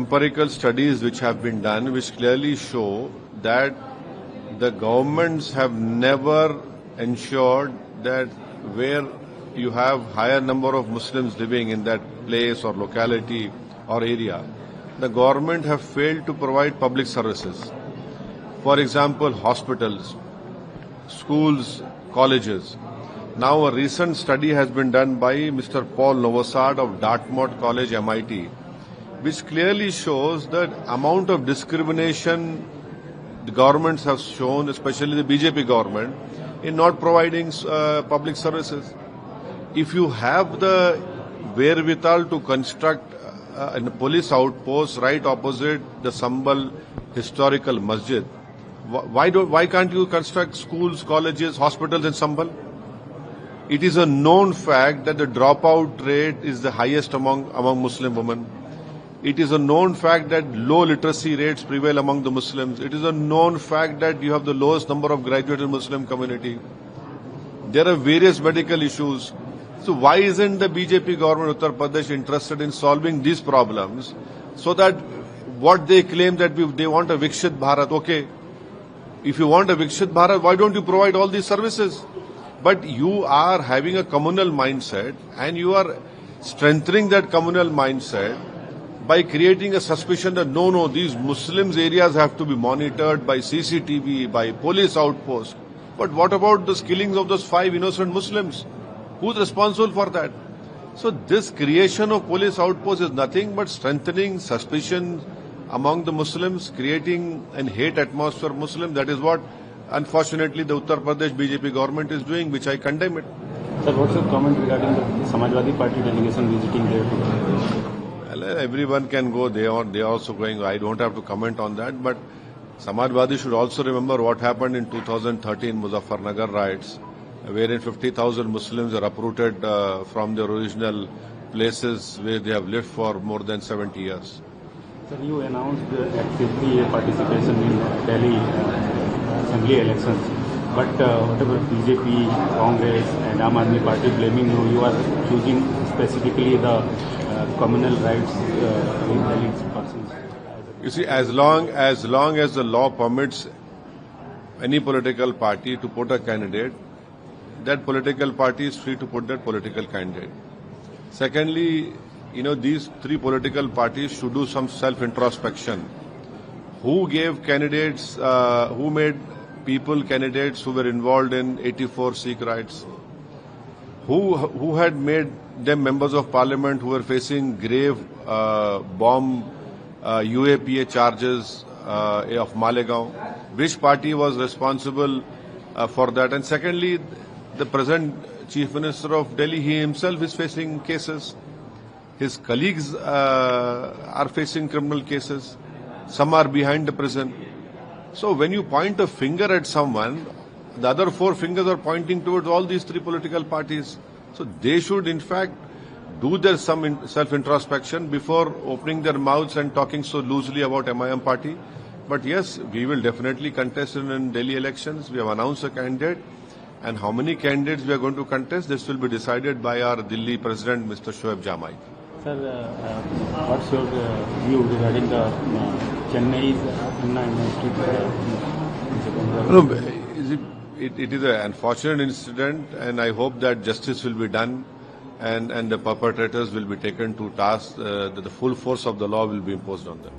empirical studies which have been done which clearly show that the governments have never ensured that where you have higher number of Muslims living in that place or locality or area, the government have failed to provide public services. For example, hospitals, schools, colleges. Now a recent study has been done by Mr. Paul Novosad of Dartmouth College, MIT, which clearly shows that amount of discrimination the governments have shown, especially the BJP government, in not providing public services. If you have the wherewithal to construct a police outpost right opposite the Sambal historical masjid, why can't you construct schools, colleges, hospitals in Sambal? It is a known fact that the dropout rate is the highest among Muslim women. It is a known fact that low literacy rates prevail among the Muslims. It is a known fact that you have the lowest number of graduated Muslim community. There are various medical issues. So why isn't the BJP government of Uttar Pradesh interested in solving these problems so that what they claim that they want a Vikshit Bharat, okay, if you want a Vikshit Bharat, why don't you provide all these services? But you are having a communal mindset and you are strengthening that communal mindset by creating a suspicion that no, these Muslims areas have to be monitored by CCTV, by police outposts. But what about the killings of those 5 innocent Muslims? Who's responsible for that? So this creation of police outposts is nothing but strengthening suspicion among the Muslims, creating an hate atmosphere for Muslims. That is what, unfortunately, the Uttar Pradesh BJP government is doing, which I condemn it. Sir, what's your comment regarding the Samajwadi Party delegation visiting there today? Well, everyone can go. They are also going. I don't have to comment on that. But Samajwadi should also remember what happened in 2013 Muzaffarnagar riots, wherein 50,000 Muslims are uprooted from their original places where they have lived for more than 70 years. Sir, you announced actively participation in Delhi assembly elections, but whatever BJP, Congress and Aam Aadmi Party blaming you, you are choosing specifically the communal rights in Dalit persons. You see, as long as the law permits any political party to put a candidate, that political party is free to put that political candidate. Secondly, these 3 political parties should do some self-introspection. Who gave candidates, who made people candidates who were involved in 84 Sikh riots? Who had made them members of parliament who were facing grave bomb UAPA charges of Malegaon? Which party was responsible for that? And secondly, the present Chief Minister of Delhi, he himself is facing cases. His colleagues are facing criminal cases. Some are behind the prison. So when you point a finger at someone, the other 4 fingers are pointing towards all these 3 political parties. So they should, in fact, do their some self-introspection before opening their mouths and talking so loosely about MIM party. But yes, we will definitely contest in Delhi elections. We have announced a candidate. And how many candidates we are going to contest, this will be decided by our Delhi President, Mr. Shoaib Jamai. Sir, what's your view regarding the Chennai Anna Institute? It is an unfortunate incident, and I hope that justice will be done and the perpetrators will be taken to task, that the full force of the law will be imposed on them.